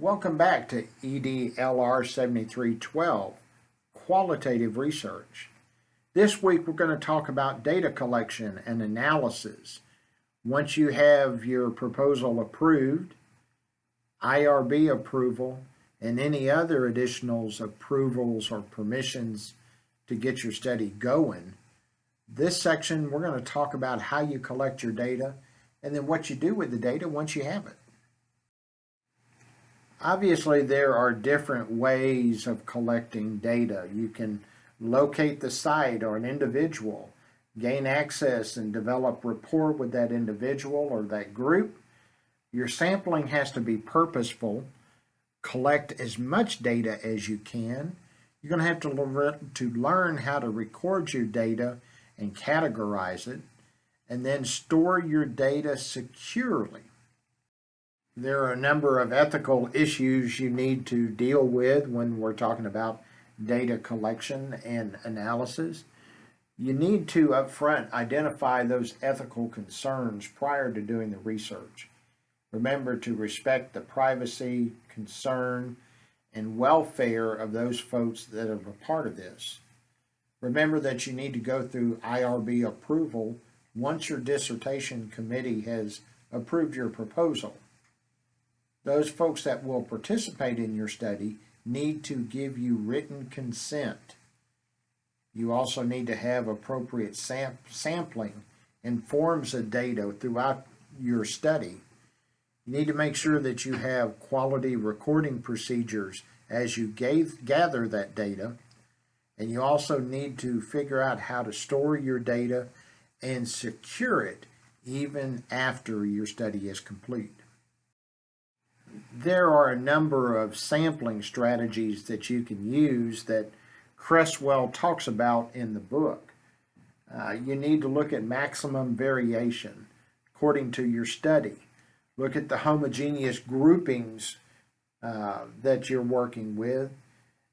Welcome back to EDLR 7312, Qualitative Research. This week we're going to talk about data collection and analysis. Once you have your proposal approved, IRB approval, and any other additional approvals or permissions to get your study going, this section we're going to talk about how you collect your data and then what you do with the data once you have it. Obviously, there are different ways of collecting data. You can locate the site or an individual, gain access and develop rapport with that individual or that group. Your sampling has to be purposeful. Collect as much data as you can. You're going to have to learn how to record your data and categorize it, and then store your data securely. There are a number of ethical issues you need to deal with when we're talking about data collection and analysis. You need to upfront identify those ethical concerns prior to doing the research. Remember to respect the privacy, concern, and welfare of those folks that are a part of this. Remember that you need to go through IRB approval once your dissertation committee has approved your proposal. Those folks that will participate in your study need to give you written consent. You also need to have appropriate sampling and forms of data throughout your study. You need to make sure that you have quality recording procedures as you gather that data. And you also need to figure out how to store your data and secure it even after your study is complete. There are a number of sampling strategies that you can use that Cresswell talks about in the book. You need to look at maximum variation according to your study. Look at the homogeneous groupings that you're working with,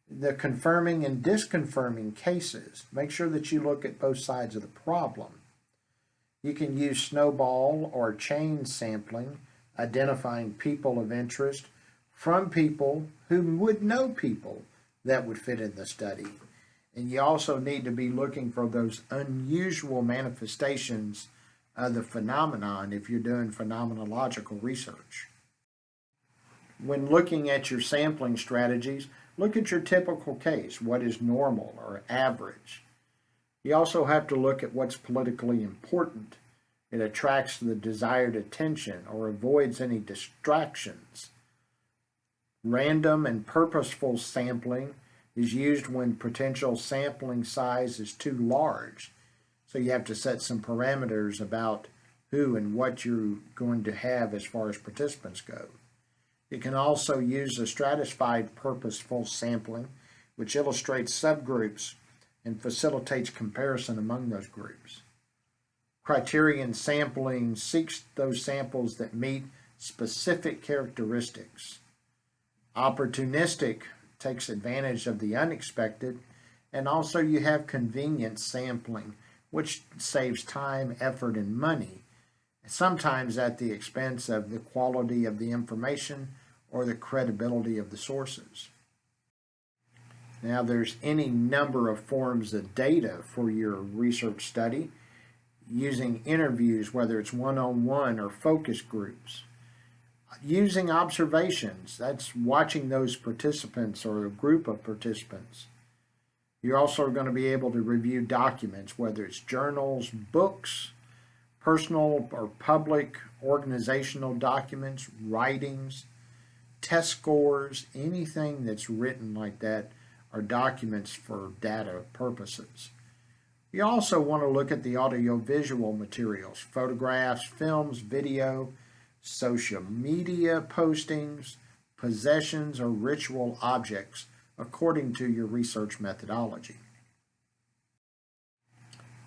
the confirming and disconfirming cases. Make sure that you look at both sides of the problem. You can use snowball or chain sampling, identifying people of interest from people who would know people that would fit in the study. And you also need to be looking for those unusual manifestations of the phenomenon if you're doing phenomenological research. When looking at your sampling strategies, look at your typical case, what is normal or average. You also have to look at what's politically important. It attracts the desired attention or avoids any distractions. Random and purposeful sampling is used when potential sampling size is too large. So you have to set some parameters about who and what you're going to have as far as participants go. You can also use a stratified purposeful sampling, which illustrates subgroups and facilitates comparison among those groups. Criterion sampling seeks those samples that meet specific characteristics. Opportunistic takes advantage of the unexpected, and also you have convenience sampling, which saves time, effort, and money, sometimes at the expense of the quality of the information or the credibility of the sources. Now, there's any number of forms of data for your research study, using interviews, whether it's one-on-one or focus groups. Using observations, that's watching those participants or a group of participants. You're also going to be able to review documents, whether it's journals, books, personal or public organizational documents, writings, test scores, anything that's written like that are documents for data purposes. You also want to look at the audiovisual materials, photographs, films, video, social media postings, possessions, or ritual objects according to your research methodology.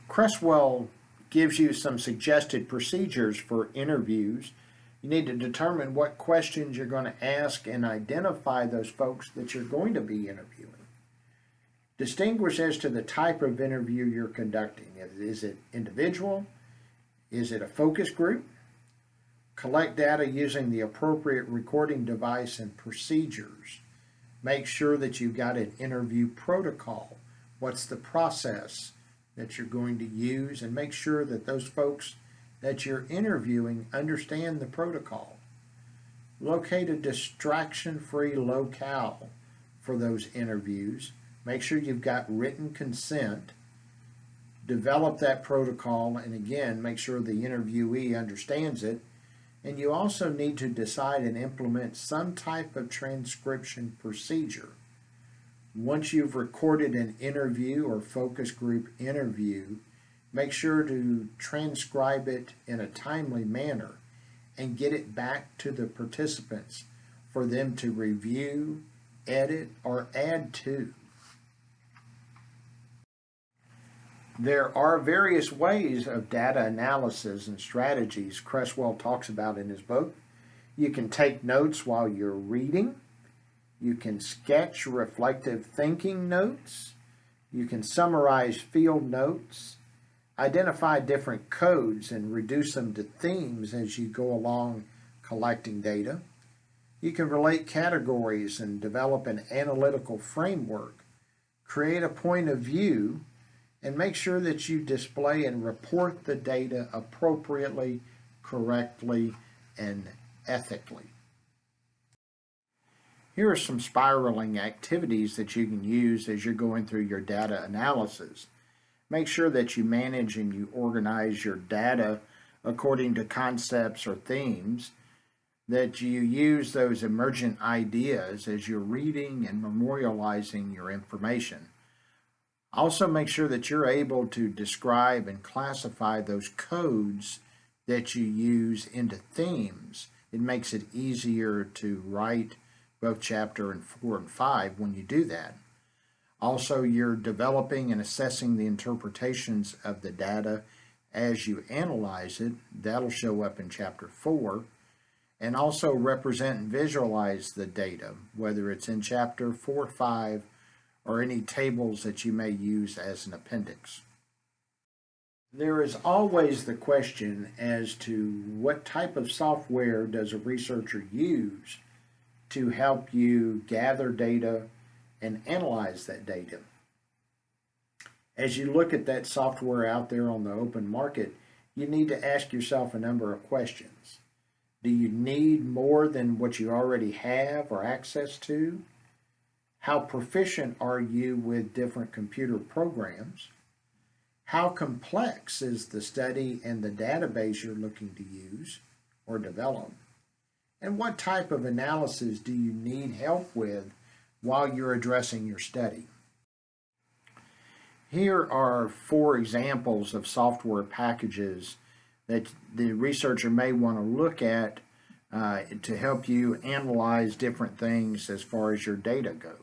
Cresswell gives you some suggested procedures for interviews. You need to determine what questions you're going to ask and identify those folks that you're going to be interviewing. Distinguish as to the type of interview you're conducting. Is it individual? Is it a focus group? Collect data using the appropriate recording device and procedures. Make sure that you've got an interview protocol. What's the process that you're going to use, and make sure that those folks that you're interviewing understand the protocol. Locate a distraction-free locale for those interviews. Make sure you've got written consent. Develop that protocol, and again, make sure the interviewee understands it. And you also need to decide and implement some type of transcription procedure. Once you've recorded an interview or focus group interview, make sure to transcribe it in a timely manner and get it back to the participants for them to review, edit, or add to. There are various ways of data analysis and strategies Cresswell talks about in his book. You can take notes while you're reading. You can sketch reflective thinking notes. You can summarize field notes. Identify different codes and reduce them to themes as you go along collecting data. You can relate categories and develop an analytical framework. Create a point of view, and make sure that you display and report the data appropriately, correctly, and ethically. Here are some spiraling activities that you can use as you're going through your data analysis. Make sure that you manage and you organize your data according to concepts or themes, that you use those emergent ideas as you're reading and memorializing your information. Also, make sure that you're able to describe and classify those codes that you use into themes. It makes it easier to write both chapter 4 and 5 when you do that. Also, you're developing and assessing the interpretations of the data as you analyze it. That'll show up in chapter 4. And also represent and visualize the data, whether it's in chapter 4, 5, or any tables that you may use as an appendix. There is always the question as to what type of software does a researcher use to help you gather data and analyze that data. As you look at that software out there on the open market, you need to ask yourself a number of questions. Do you need more than what you already have or access to? How proficient are you with different computer programs? How complex is the study and the database you're looking to use or develop? And what type of analysis do you need help with while you're addressing your study? Here are 4 examples of software packages that the researcher may want to look at to help you analyze different things as far as your data goes.